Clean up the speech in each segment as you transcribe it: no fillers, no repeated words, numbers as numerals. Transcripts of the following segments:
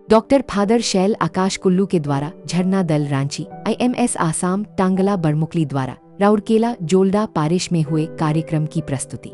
Doctor father शैल आकाश कुल्लू के द्वारा झरना दल रांची IMS आसाम टांगला बड़मुकली द्वारा राउरकेला जोल्डा पारिश में हुए कार्यक्रम की प्रस्तुति।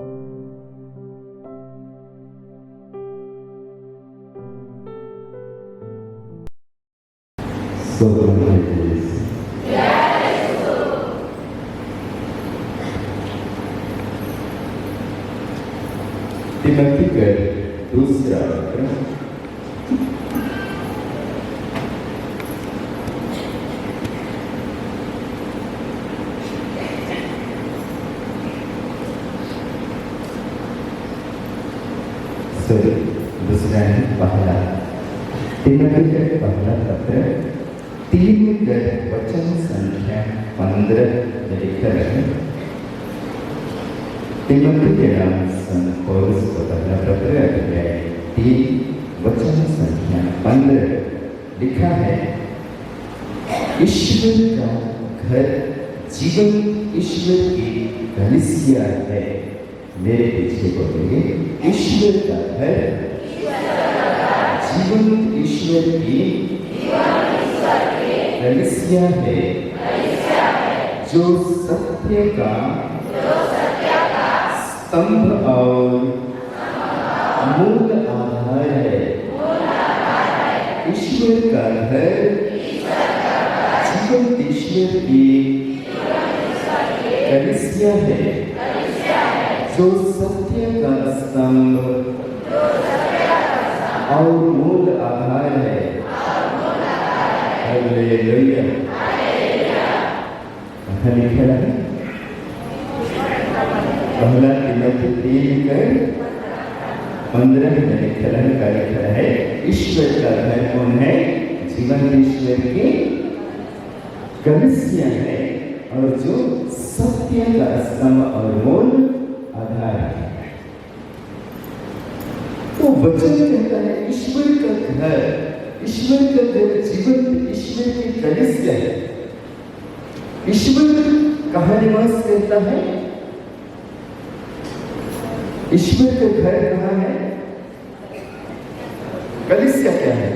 दूसरा दूसरा है पहला पहला पत्र 3 वचन संख्या 15 लिखकर है। तिमोथी के नाम संत पौलुस का पहला पत्र अध्याय 3 वचन संख्या 15 लिखा है, ईश्वर का घर जीवन ईश्वर की कलीसिया है। मेरे पीछे बोलेंगे, ईश्वर का घर जीवन ईश्वर की कलीसिया है, जो सत्य का स्तंभ और मूल आधार है। ईश्वर का घर जीवन ईश्वर की कलीसिया है, जो सत्य का स्तंभ और मूल आधार है। हालेलुया। लिखा है पहला तिमोथी 3:15 में लिखा है, ईश्वर का घर कौन है? जीवन ईश्वर की कलीसिया है, और जो सत्य का स्तंभ और मूल आधार है। तो वचन कहता है ईश्वर का घर जीवन ईश्वर की कलीसिया है। ईश्वर कहाँ निवास करता है? ईश्वर का घर कहाँ है? कलीसिया क्या है?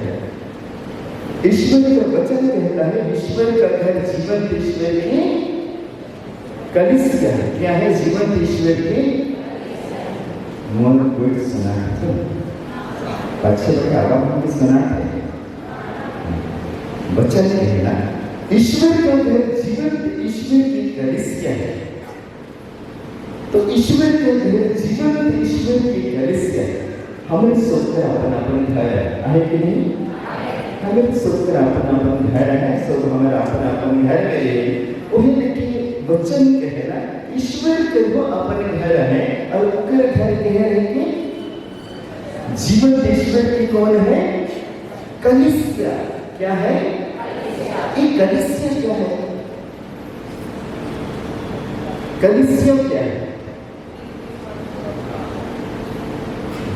ईश्वर का वचन कहता है ईश्वर का घर जीवन ईश्वर की कलीसिया है। क्या है? जीवन ईश्वर की मन कोई सुना है? अच्छे लोग आगा में सुना है। वचन कहना ईश्वर का घर जीवन ईश्वर की कलीसिया है। तो ईश्वर का घर जीवन ईश्वर की कलीसिया है। हमें सोचकर अपन घर है कि नहीं? हमें सोचकर अपन घर है, सब हमारा अपन घर में वही देखिए वचन कहना ईश्वर के वो अपन घर है, और उनका घर कह रहे हैं जीवन ईश्वर की कौन है? कलीसिया। क्या है ये कलीसिया? क्या है कलीसिया? क्या है?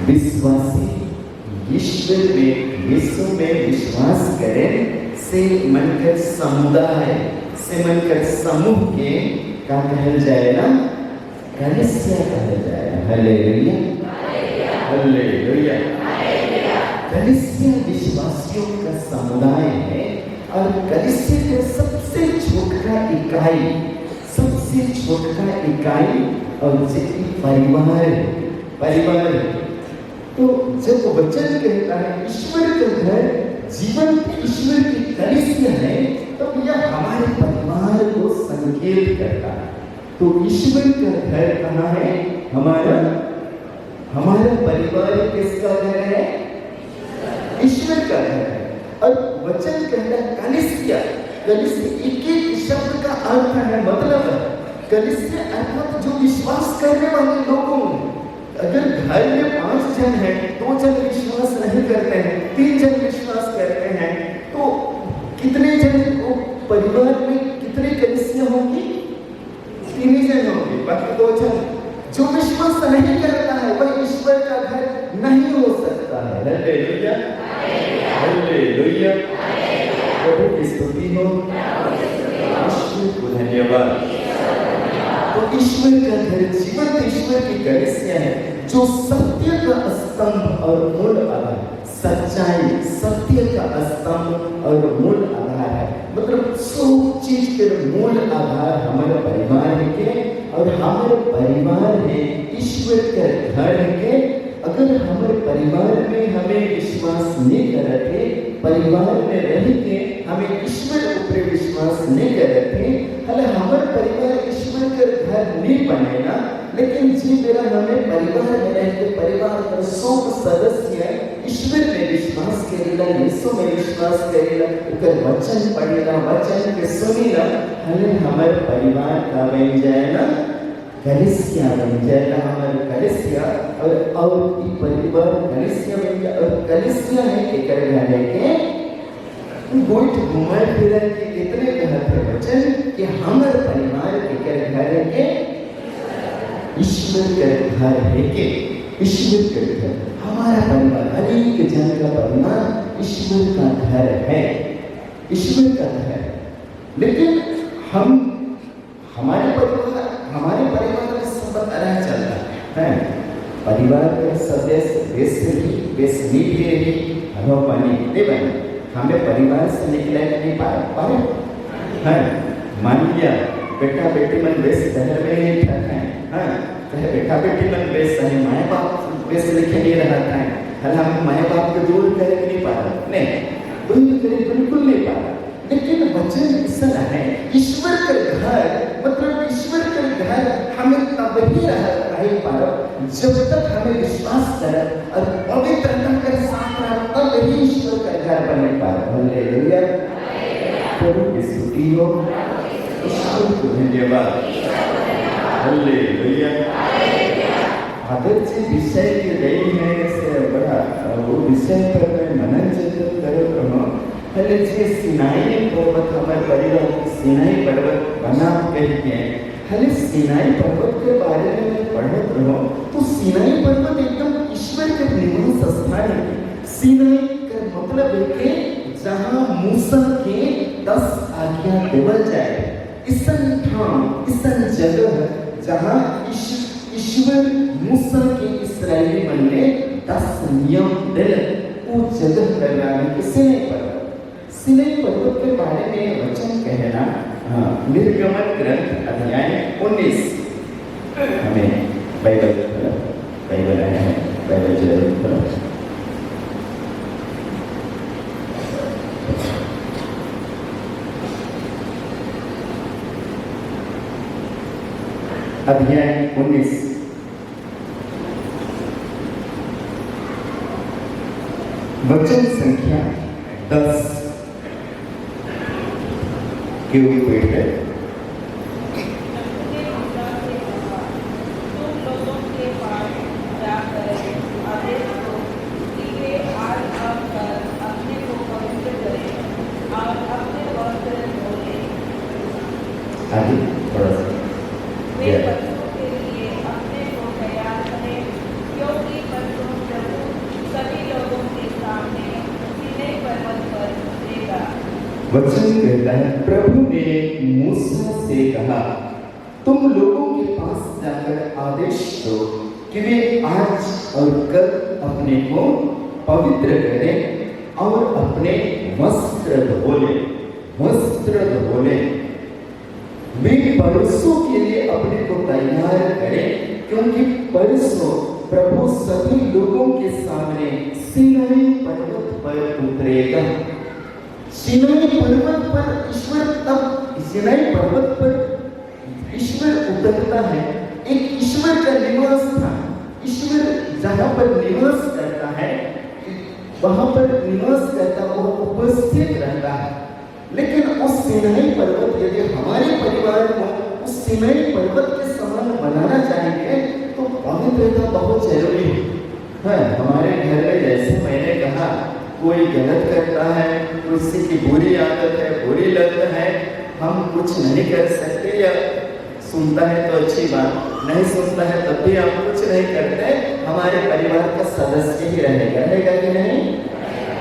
विश्वासी विश्व में विश्वास करें से मनकर समुदाय से मनकर समूह के क्या कहल जाएगा? कलीसिया कहल जाएगा। Hallelujah hallelujah. कलीसिया विश्वासियों का समुदाय है, और कलीसिया का सबसे छोटा इकाई और परिवार है। तो जब वचन कहता है ईश्वर का घर जीवन ईश्वर की कलीसिया है, तो यह हमारे परिवार को संकेत करता है। तो ईश्वर का घर कहाँ है? हमारा परिवार किसका घर है? ईश्वर का घर है। और वचन कहता है कलीसिया एक शब्द का अर्थ है, मतलब कलीसिया अर्थात जो विश्वास करने वाले लोगों। अगर घर में 5 जन हैं, 2 जन विश्वास नहीं करते हैं, 3 जन विश्वास करते हैं, तो कितने जन परिवार में कितने कलीसिया होंगी? 3 जन होंगे, बाकी 2 जन। जो विश्वास नहीं करता है वह ईश्वर का घर नहीं हो सकता है। Hallelujah hallelujah. प्रभु की स्तुति हो, ईश्वर को धन्यवाद। तो ईश्वर का घर जीवंत ईश्वर की कलीसिया है, जो सत्य का स्तंभ और मूल आधार, सच्चाई सत्य का स्तंभ और मूल आधार है। मतलब सब चीज के मूल आधार हमारे परिवार है के, और हमारे परिवार है ईश्वर के घर है के। अगर हमारे परिवार में हमें विश्वास नहीं करते, परिवार में रह के हमें ईश्वर ऊपर विश्वास नहीं करते, हले हमारे परिवार ईश्वर का घर नहीं बनेगा। लेकिन जी मेरा हमें परिवार में रहते, परिवार का सब सदस्य ईश्वर में विश्वास करेगा, यीशु में विश्वास करेगा, उनका वचन पढ़ेगा, वचन के सुनेगा, हले हमारे परिवार का बन जाएगा, कलीसिया बन जाएगा हमारे कलीसिया। और ये परिवार कलीसिया बन गया, और कलीसिया है के कर जाने के गोइठ घुमाए फिर के इतने कहते वचन कि हमारे परिवार के कर घर के ईश्वर का घर है के, ईश्वर का घर हमारा परिवार, हर एक जन का परिवार ईश्वर का घर है, ईश्वर का घर। लेकिन हम हमारे परिवार का संबंध अलग चल रहा है। परिवार के सदस्य बेस भी हरो पानी दे बने, हमें परिवार से निकले नहीं पाए। हाँ, मान लिया बेटा बेटी मन बेस शहर में नहीं रहता है, हाँ, चाहे बेटा बेटी मन बेस है, माँ बाप बेस लिखे नहीं रहता है, हल हम माँ बाप को दूर करे नहीं पा रहे, नहीं दूर करे बिल्कुल नहीं पा रहे। लेकिन वचन ऐसा है, ईश्वर का घर मतलब ईश्वर का घर हमें तब ही रह पाए जब तक हमें विश्वास करे और पवित्रता के साथ रहे, तब ही ईश्वर का घर बने पाए। हालेलुया, प्रभु की स्तुति हो, ईश्वर को धन्यवाद। हालेलुया। अगर जो विषय की रही है से बड़ा वो विषय पर मैं मनन चिंतन कर रहा हूँ। पहले जे सिनाई पर्वत हमारे परिवार सिनाई पर्वत बना कहते हैं, हले सिनाई पर्वत के बारे में पढ़त रहो तो सिनाई पर्वत एकदम ईश्वर का निवास स्थान है। सिनाई का मतलब है कि जहाँ मूसा के 10 आज्ञा देवल जाए, इसन ठाम इसन जगह जहाँ ईश्वर मूसा के इस्राएली मन ने 10 नियम दिले, वो जगह करना है सिनाई पर्वत। सिनाई पर्वत के बारे में वचन कहना, निर्गमन ग्रंथ अध्याय 19 हमें बाइबल आया है, बाइबल जरूर पढ़ो। अध्याय 19 वचन संख्या 10 के ऊपर है। आगे थोड़ा सा वचन कहता है, प्रभु ने मूसा से कहा, तुम लोगों के पास जाकर आदेश दो कि वे आज और कल अपने को पवित्र करें और अपने वस्त्र धो लें। वे परसों के लिए अपने को तैयार करें, क्योंकि परसों प्रभु सभी लोगों के सामने सिनाई पर्वत पर उतरेगा। सिनाई पर्वत पर ईश्वर उतरता है। एक ईश्वर का निवास था, ईश्वर जहाँ पर निवास करता है वहाँ पर निवास करता, वो उपस्थित रहता है। लेकिन उस सिनाई पर्वत यदि हमारे परिवार को उस सिनाई पर्वत के समान बनाना चाहेंगे तो पवित्रता बहुत जरूरी है। हमारे घर में जैसे मैंने कहा, कोई गलत करता है, किसी की बुरी आदत है, बुरी लत है, हम कुछ नहीं कर सकते। या सुनता है तो अच्छी बात, नहीं सुनता है तब भी हम कुछ नहीं करते। हमारे परिवार का सदस्य ही रहेगा कि नहीं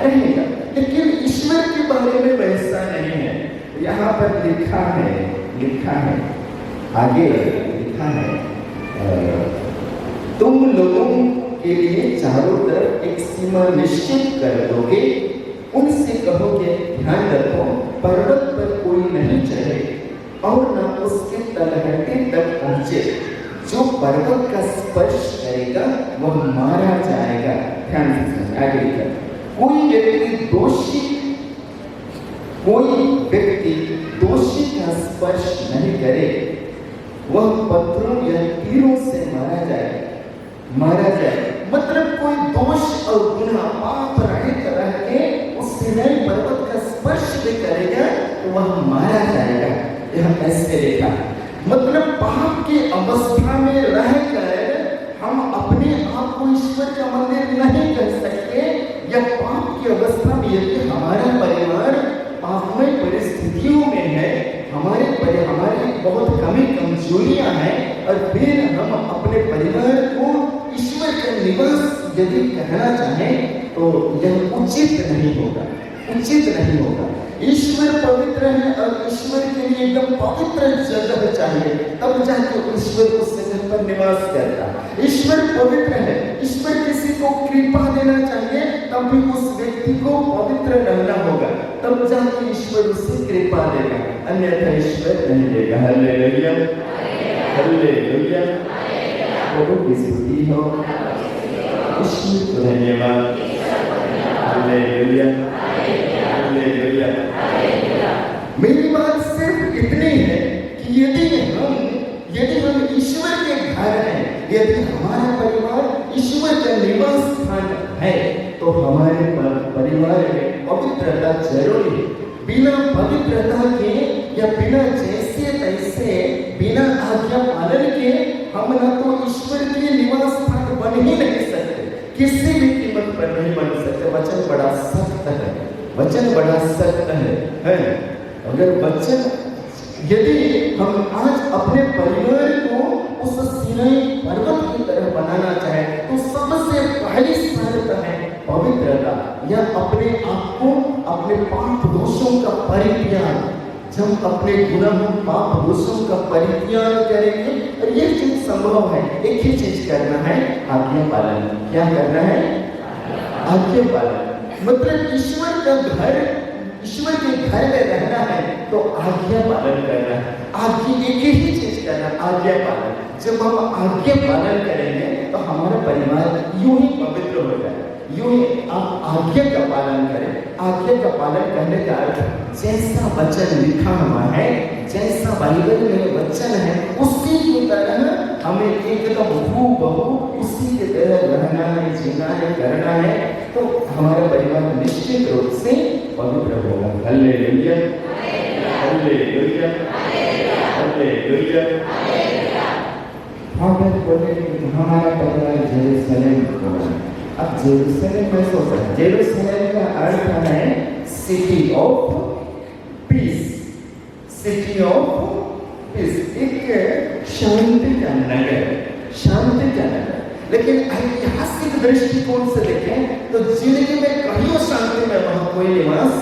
रहेगा। लेकिन ईश्वर के बारे में वैसा नहीं है। यहाँ पर लिखा है आगे लिखा है तुम लोगों के लिए चारों तरफ एक सीमा निश्चित कर दोगे, उनसे कहोगे ध्यान रखो पर्वत पर कोई नहीं चढ़े और न उसके तलहटे तक पहुंचे, जो पर्वत का स्पर्श करेगा वह मारा जाएगा। ध्यान से आगे लिखा, कोई व्यक्ति दोषी का स्पर्श नहीं करे, वह पत्थरों या तीरों से मारा जाए। मतलब कोई दोष और गुनाह पाप रहित रह के उससे नए पर्वत का स्पर्श भी करेगा तो वह मारा जाएगा। यह ऐसे लिखा, मतलब पाप की अवस्था में रहकर हम अपने आप को ईश्वर का मंदिर नहीं कर सकते, या पाप की अवस्था में यदि हमारा परिवार पापमय परिस्थितियों में है, हमारी बहुत कमी कमजोरियां हैं, और फिर हम अपने परिवार को ईश्वर का निवास यदि कहना चाहें तो यह उचित नहीं होगा। ईश्वर पवित्र है और ईश्वर के लिए एकदम पवित्र जगह चाहिए, तब जाके ईश्वर उस जगह पर निवास करता। ईश्वर पवित्र है, ईश्वर किसी को कृपा देना चाहिए, तब भी उस व्यक्ति को पवित्र रहना होगा, तब जाके ईश्वर उसे कृपा देगा, अन्यथा ईश्वर नहीं देगा। हालेलुया, हालेलुया, प्रभु की स्तुति हो, ईश्वर को धन्यवाद। Hallelujah, hallelujah. मेरी बात सिर्फ इतनी है कि यदि हम ईश्वर के घर हैं, यदि हमारा परिवार ईश्वर का निवास स्थान है, तो हमारे परिवार में पवित्रता जरूरी है। बिना पवित्रता के या बिना जैसे तैसे बिना आज्ञा पालन के हम न तो ईश्वर के निवास स्थान बन ही नहीं सकते, किसी भी कीमत पर नहीं बन सकते। वचन बड़ा सख्त है। अगर वचन यदि हम आज अपने परिवार को उस सीनाई पर्वत की तरह बनाना चाहें, तो सबसे पहली शर्त है पवित्रता, या अपने आप को अपने पाप दोषों का परित्याग। जब अपने गुनाह पाप दोषों का परित्याग करेंगे, और ये चीज संभव है, एक ही चीज करना है, आज्ञा पालन। क्या करना है? आज्ञा पालन। मतलब ईश्वर के घर में रहना है तो आज्ञा पालन करना है। एक ही चीज करना, आज्ञा पालन। जब हम आज्ञा पालन करेंगे तो हमारा परिवार यूं ही पवित्र हो जाए। यूं ही आप आज्ञा का पालन करें। आज्ञा का पालन करने का अर्थ, जैसा वचन लिखा हुआ है, जैसा बाइबल में वचन है, उसी की तरह हमें एकदम हूबहू उसी की तरह रहना है, जीना है, करना है, तो हमारा परिवार निश्चित रूप से पवित्र होगा। Hallelujah, hallelujah, hallelujah. बोले कि हमारा परिवार जेरूसलेम होगा। अब जेरूसलेम में सोच रहे, जेरूसलेम का अर्थ है city of peace. City of peace, एक शांति का नगर। लेकिन ऐतिहासिक दृष्टिकोण से देखें तो जिंदगी में कहीं शांति में वहां कोई निवास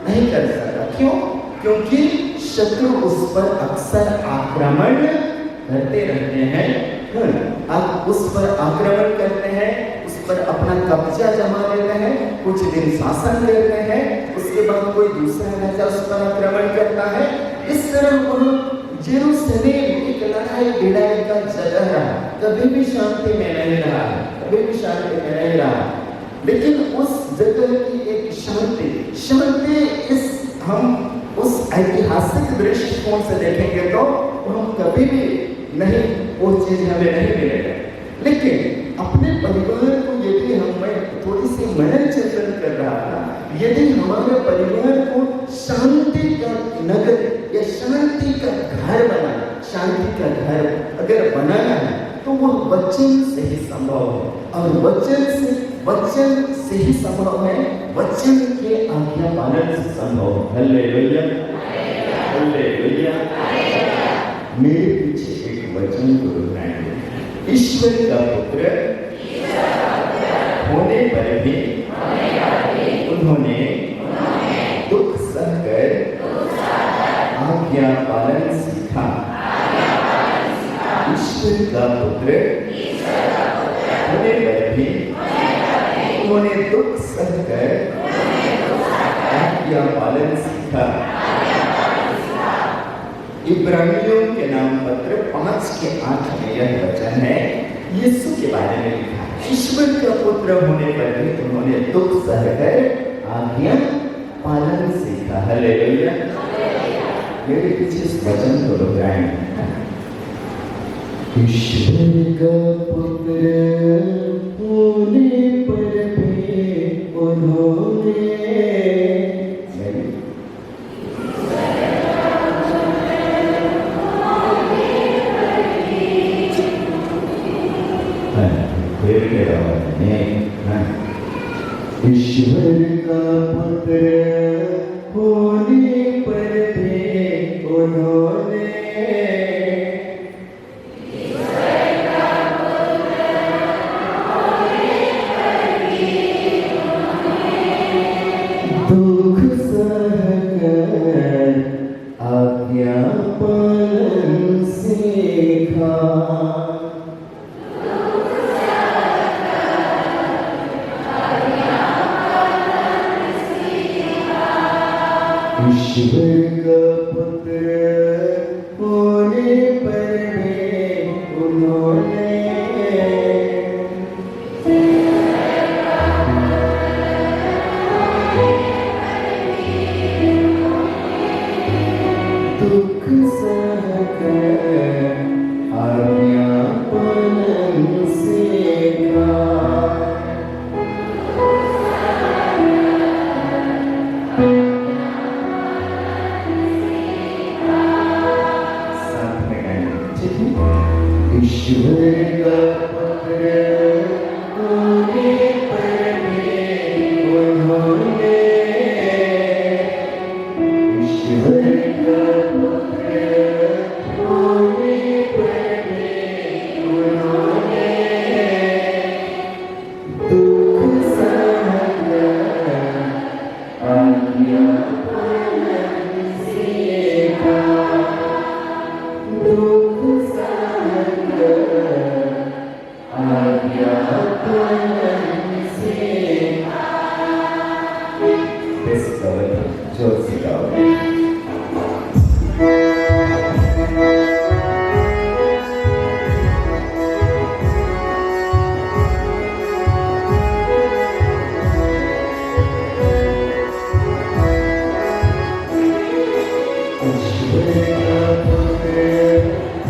नहीं कर सकता। क्यों? क्योंकि शत्रु उस पर अक्सर आक्रमण करते रहते हैं। आप उस पर आक्रमण करते हैं, उस पर अपना कब्जा जमा लेते हैं, कुछ दिन शासन लेते हैं, उसके बाद कोई दूसरा राजा उस पर आक्रमण करता है। इस तरह जेरूसलेम एक लड़ाई भिड़ाई का जगह रहा, कभी भी शांति में नहीं रहा। लेकिन उस जगह की एक शांति हम उस ऐतिहासिक दृष्टिकोण से देखेंगे तो हम कभी भी नहीं, वो चीज हमें नहीं मिलेगा। लेकिन अपने परिवार को यदि थोड़ी सी मनन चिंतन कर रहा था, यदि हमारे परिवार को शांति का नगर या शांति का घर अगर बनाना है तो वह वचन से ही संभव है, और वचन से ही संभव है, वचन के आज्ञा पालन से संभव है। Hallelujah, hallelujah. मेरे पीछे एक वचन को दोहराएंगे। ईश्वर का पुत्र होने पर भी उन्होंने दुख सहकर आज्ञा पालन सीखा। ईश्वर का पुत्र होने पर भी उन्होंने दुख सहकर आज्ञा पालन सीखा। इब्रानियों के नाम पत्र 5:8 में यह वचन है, यीशु के बारे में लिखा है, ईश्वर का पुत्र होने पर भी उन्होंने दुख सहकर आज्ञा पालन सीखा। हालेलुया। मेरे पीछे इस वचन को दोहराएं। ईश्वर का पुत्र होने पर भी उन्होंने ईश्वर का पुत्र होने पर भी उन्होंने दुख सहकर आज्ञा पालन सीखा। ईश्वर का पुत्र होने पर भी उन्होंने दुख सहकर आज्ञा पालन सीखा। ईश्वर का पुत्र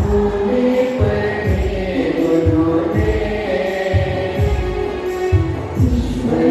होने पर भी उन्होंने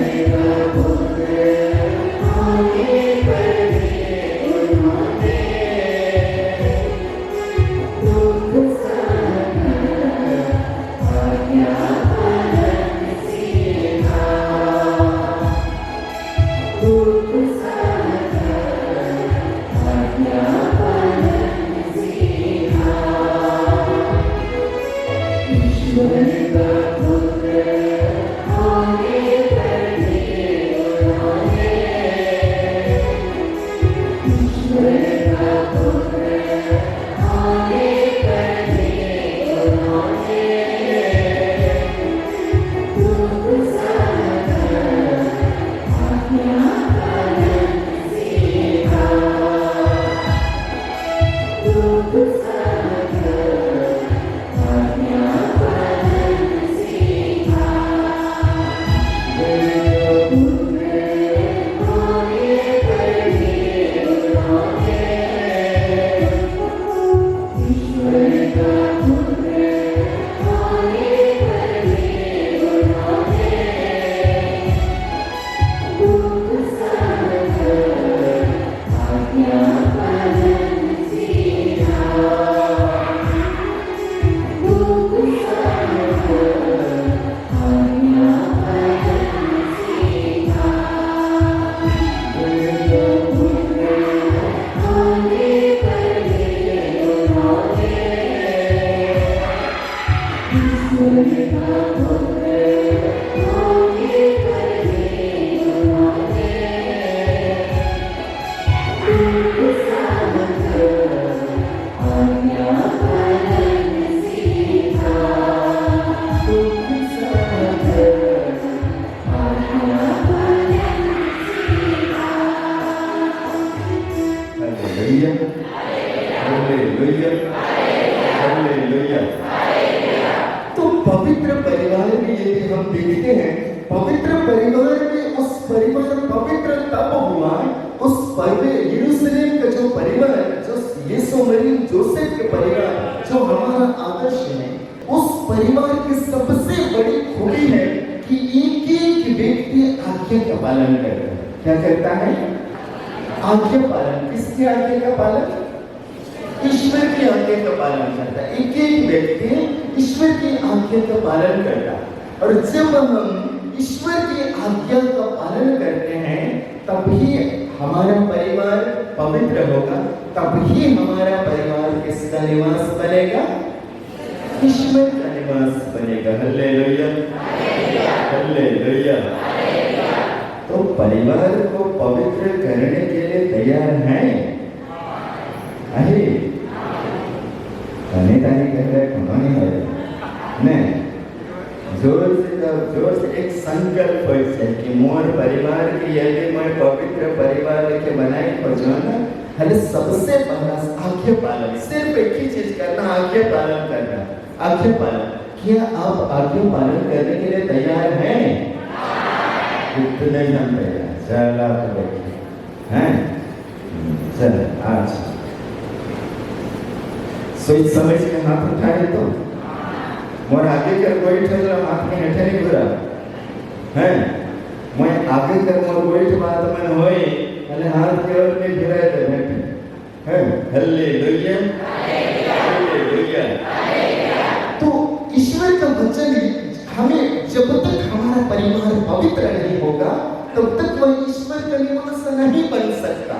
ईश्वर का पुत्र होने पर भी उन्होंने दुख सहकर आज्ञा पालन सीखा। तो पवित्र परिवार में यदि हम देखते हैं, पवित्र परिवार में उस परिवार पवित्र तब हुआ, उस यरूशलेम का जो परिवार, जो यीशु मरियम जोसेफ के परिवार, जो हमारा आदर्श है, उस परिवार की सबसे बड़ी खूबी है कि एक एक व्यक्ति आज्ञा का पालन करता है। क्या करता है? आज्ञा पालन। किसकी आज्ञा का पालन? ईश्वर की आज्ञा का पालन करता है। एक एक व्यक्ति ईश्वर की आज्ञा का पालन करता है। और जब हम ईश्वर की आज्ञा का पालन करते हैं, तभी हमारा परिवार पवित्र होगा, तभी हमारा परिवार किसका निवास बनेगा? ईश्वर का निवास बनेगा। Hallelujah, hallelujah. तो परिवार को पवित्र करने के लिए तैयार हैं? अरे नहीं कह रहे, कौन है? नहीं, जोर से एक संकल्प है कि मोर परिवार की यदि मैं पवित्र परिवार लेके बनाई हो जो ना, हमें सबसे पहला आज्ञा पालन, सिर्फ एक ही चीज करना, आज्ञा पालन करना। आज्ञा पालन। क्या आप आज्ञा पालन करने के लिए तैयार हैं? इतने हम तैयार। चला तो देखिए हैं, चल आज सोच समझ के हाथ उठाए तो मोर आगे कर गोइठ है, हाथ में हेठे नहीं घुरा हैं। मैं आगे कर मोर गोइठ बात मन होई, पहले हाथ के ओर में घुराए दे बैठे हैं। Hallelujah, hallelujah. तो ईश्वर का वचन हमें, जब तक हमारा परिवार पवित्र नहीं होगा, तब तक वह ईश्वर का निवास नहीं बन सकता।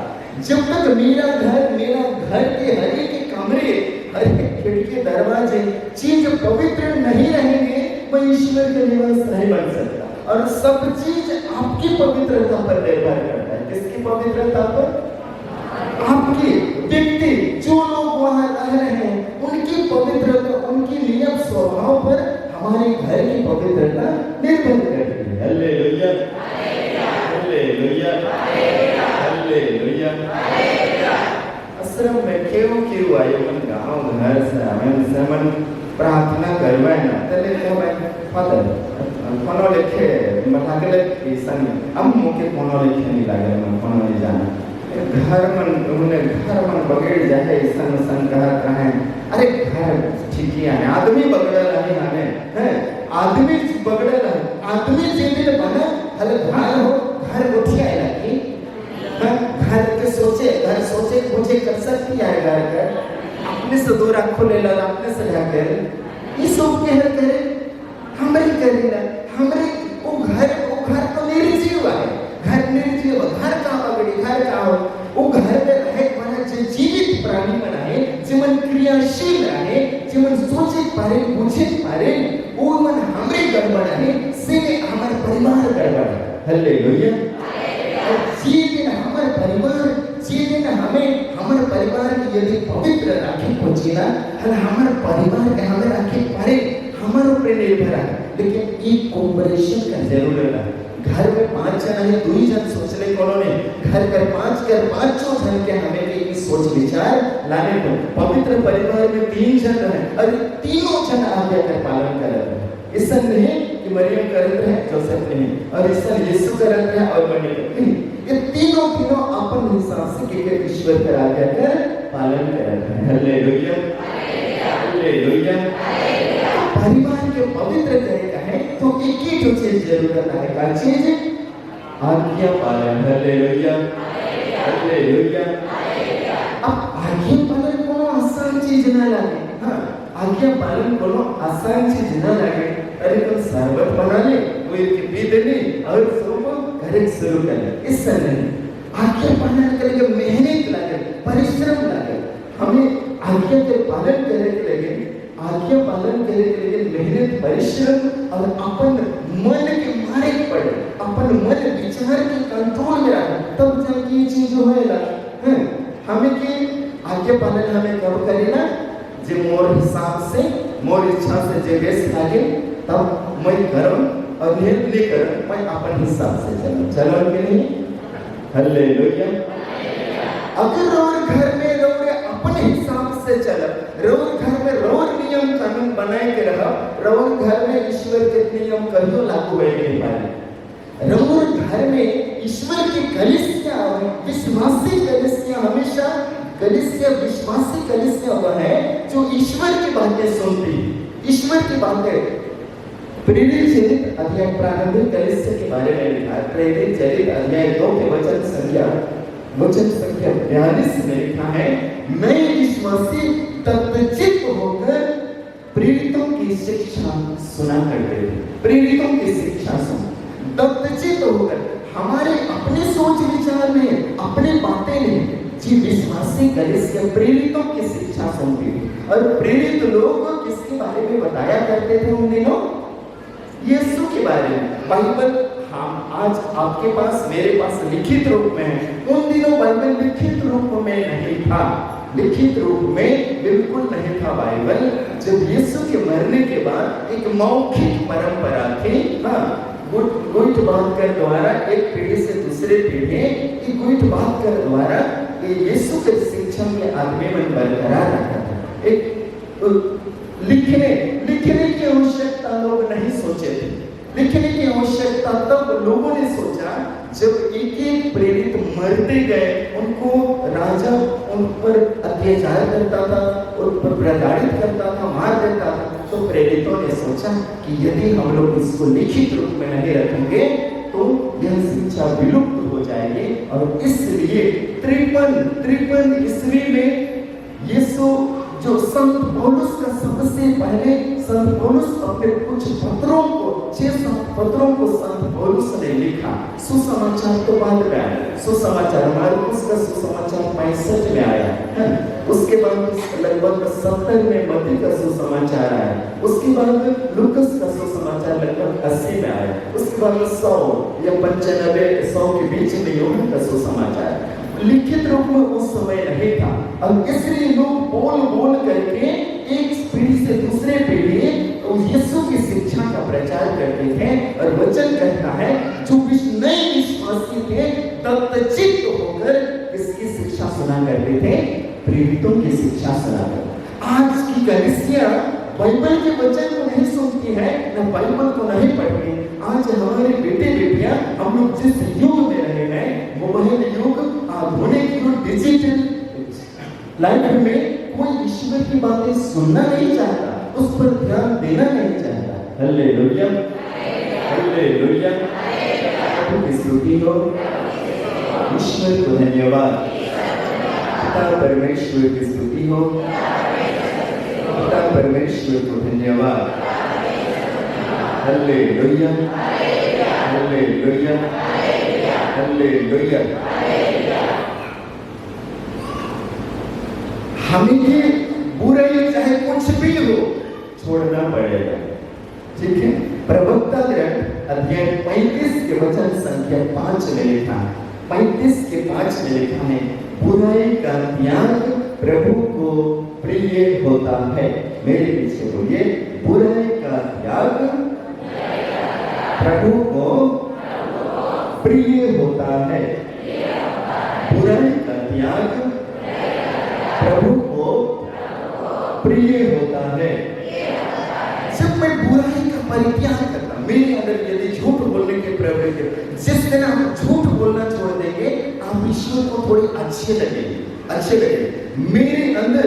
जब तक मेरा घर के हर एक कमरे, हर एक खिड़की, दरवाजे, चीज पवित्र नहीं रहेंगे, वह ईश्वर का निवास नहीं बन सकता। और सब चीज आपकी पवित्रता पर निर्भर करता है। किसकी पवित्रता पर? आपकी व्यक्ति, जो लोग वहां रह रहे हैं, उनकी पवित्रता, उनकी नियम स्वभाव पर हमारे घर की पवित्रता निर्भर करती है। Hallelujah, hallelujah, hallelujah. आश्रम में क्यों आए मन गाँव घर से हमें मन प्रार्थना करवाए ना, तले को मैं फादर कोनो लिखे मठाके लगे संग अब मुके कोनो लिखे नहीं लगे, मन कोनो नहीं जाना घर मन बगड़ जाए संग संग कहता है। अरे घर ठीक ही है, आदमी बगड़ा रहे हैं, आदमी बगड़ा रहे, आदमी जिंदगी बना हल घर उठिया लगी, घर के सोचे मुझे कर सकती है, घर अपने से दूर आंखों ले ला, अपने से ला कर ये सब कह करे हमरे करेला, हमरे वो घर तो निर्जीव है, घर निर्जीव, घर का बगड़ी, घर का हो, वो घर में रहे बना जीवित प्राणी बनाए, जीवन क्रियाशील रहे, जीवन सोचे पारे, बुझे पारे, वो मन हमरे गड़बड़ है, से हमारे परिवार गड़बड़ है। हालेलुया। जीवन हमें हमारे परिवार की यदि पवित्र राखी पहुंचीना, हमारे परिवार के हमें राखी पारे हमारे ऊपर निर्भर है। लेकिन एक कोऑपरेशन का जरूरत है। घर में 5 जन है, 2 जन सोचने को नहीं, घर कर 5 जन के हमें एक सोच विचार लाने को। पवित्र परिवार में 3 जन है और तीनों जन आज्ञा का पालन कर रहे हैं। ऐसा नहीं कि मरियम कर रहे हैं, जोसेफ नहीं, और ऐसा यीशु कर रहे हैं और मरियम नहीं। ये तीनों अपन हिसाब से के ईश्वर का आज्ञा का पालन कर रहे हैं। Hallelujah, hallelujah. परिवार के पवित्र करेगा है तो एक ही जो चीज जरूरत है, क्या चीज? आज्ञा पालन। Hallelujah, hallelujah. अब आज्ञा पालन कोनो आसान चीज ना लगे। हाँ, आज्ञा पालन कोनो आसान चीज ना लगे। अरे तुम शरबत बना ले, कोई पी देने और घर शुरू कर ले, इससे नहीं। आज्ञा पालन करके मेहनत लगे, परिश्रम लगे। हमें आज्ञा के पालन करने के लिए, आज्ञा पालन करने के लिए मेहनत, परिश्रम और अपन मन के मारे पड़े, अपन मन विचार के कंट्रोल में रखे, तब जाके ये चीज होएगा। हमें की आज्ञा पालन हमें कब करेना? जो मोर हिसाब से, मोर इच्छा से जे बेस लागे, तब मैं करूं और नहीं करूं, मैं अपन हिसाब से चलो के नहीं। हालेलुया। अगर रोज घर में रोज अपने हिसाब से चलो, रोज घर में रोज नियम नियम कानून बनाए के रहा रउर घर में ईश्वर के नियम कहियो लागू होए नहीं पाए। रउर घर में ईश्वर की कलीसिया, विश्वासी कलीसिया, हमेशा कलीसिया विश्वासी कलीसिया वह है जो ईश्वर की बातें सुनती, ईश्वर की बातें। प्रेरित चरित अध्याय प्रारंभिक कलीसिया के बारे में लिखा है। प्रेरित चरित अध्याय 2 के वचन संख्या 42 में लिखा है, नए विश्वासी तत्वचित्त होकर प्रेरितों की शिक्षा सुना करते थे। प्रेरितों की शिक्षा सुन तत्वचित्त होकर, हमारे अपने सोच विचार में, अपने बातें नहीं, जी विश्वासी कलीसिया प्रेरितों की शिक्षा सुनती थी। और प्रेरित लोग किसके बारे में बताया करते थे उन दिनों? यीशु के बारे में। बाइबल हम आज आपके पास, मेरे पास लिखित रूप में है। उन दिनों बाइबल लिखित रूप में नहीं था, लिखित रूप में बिल्कुल नहीं था बाइबल। जब यीशु के मरने के बाद एक मौखिक परंपरा थी, गुट बात कर द्वारा एक पीढ़ी से दूसरे पीढ़ी गुट बात कर द्वारा यीशु के शिक्षा में आदमी मन बरकरार रखा था। एक लिखने की आवश्यकता लोग नहीं सोचे थे। लिखने की आवश्यकता तब लोगों ने सोचा जब एक एक प्रेरित मरते गए, उनको राजा उन पर अत्याचार करता था, उन पर प्रताड़ित करता था, मार देता था। तो प्रेरितों ने सोचा कि यदि हम लोग इसको लिखित रूप में नहीं रखेंगे तो यह शिक्षा विलुप्त हो जाएगी। और इसलिए 53 ईस्वी में यीशु जो संत पौलुस का सबसे पहले, संत पौलुस अपने कुछ पत्रों को, 6 पत्रों को संत पौलुस ने लिखा। सुसमाचार तो बाद में आया, सुसमाचार मार्कुस का सुसमाचार 65 में आया है। उसके बाद लगभग 70 में मत्ती का सुसमाचार आया। उसके बाद लूकस का सुसमाचार लगभग 80 में आया। उसके बाद 100 या 95 100 के बीच में यूहन्ना का सुसमाचार। लिखित रूप में उस समय नहीं था। अब इसलिए लोग बोल करके एक पीढ़ी से दूसरे पीढ़ी यीशु की शिक्षा का प्रचार करते थे। और वचन कहता है जो नए विश्वासी थे तत्वचित्त होकर इसकी शिक्षा सुना करते थे, प्रेरितों की शिक्षा सुना करते। आज की कलीसिया बाइबल के वचन को नहीं सुनती है, न बाइबल को नहीं पढ़ती। आज हमारे बेटे बेटियां, हम लोग जिस युग में रहे हैं, मोबाइल युग, आधुनिक युग, डिजिटल लाइफ में कोई ईश्वर की बातें सुनना नहीं चाहता, उस पर ध्यान देना नहीं चाहता। हालेलुया, हालेलुया, प्रभु की स्तुति हो, ईश्वर को धन्यवाद, पिता परमेश्वर की स्तुति हो, पिता परमेश्वर को धन्यवाद। Hallelujah, hallelujah, hallelujah. हमें ये बुराई चाहे कुछ भी हो छोड़ना पड़ेगा, ठीक है। प्रवक्ता ग्रंथ अध्याय 35 के वचन संख्या 5 में लिखा है, 35 के 5 में लिखा है, बुराई का त्याग प्रभु को प्रिय होता है। मेरे पीछे बोलिए, बुराई का त्याग प्रभु को प्रिय होता है। बुराई का त्याग प्रभु को प्रिय होता है। जब मैं बुराई का परित्याग करता, मेरे अंदर यदि झूठ बोलने की प्रवृत्ति, जिस दिन हम झूठ बोलना छोड़ देंगे, आप ईश्वर को थोड़ी अच्छे लगेंगे। मेरे अंदर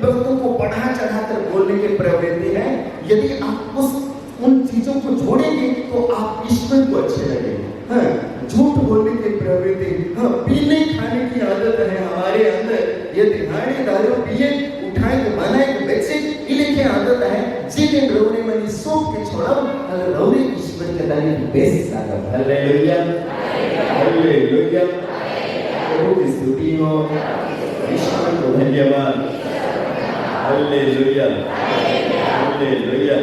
भक्तों को बढ़ा चढ़ाकर बोलने की प्रवृत्ति है। यदि आप उन चीजों को छोड़ेंगे तो आप ईश्वर को अच्छे लगेंगे। झूठ बोलने की प्रवृत्ति, पीने खाने की आदत है हमारे अंदर। यदि हाड़ी दारू पिए, उठाए के बनाए के बेचे, इले की आदत है। जिने रोने मनी सोच के छोड़ा, रोने ईश्वर के दारी बेस लागत। हालेलुया, हालेलुया, प्रभु की स्तुति हो, ईश्वर को धन्यवाद। Hallelujah, hallelujah.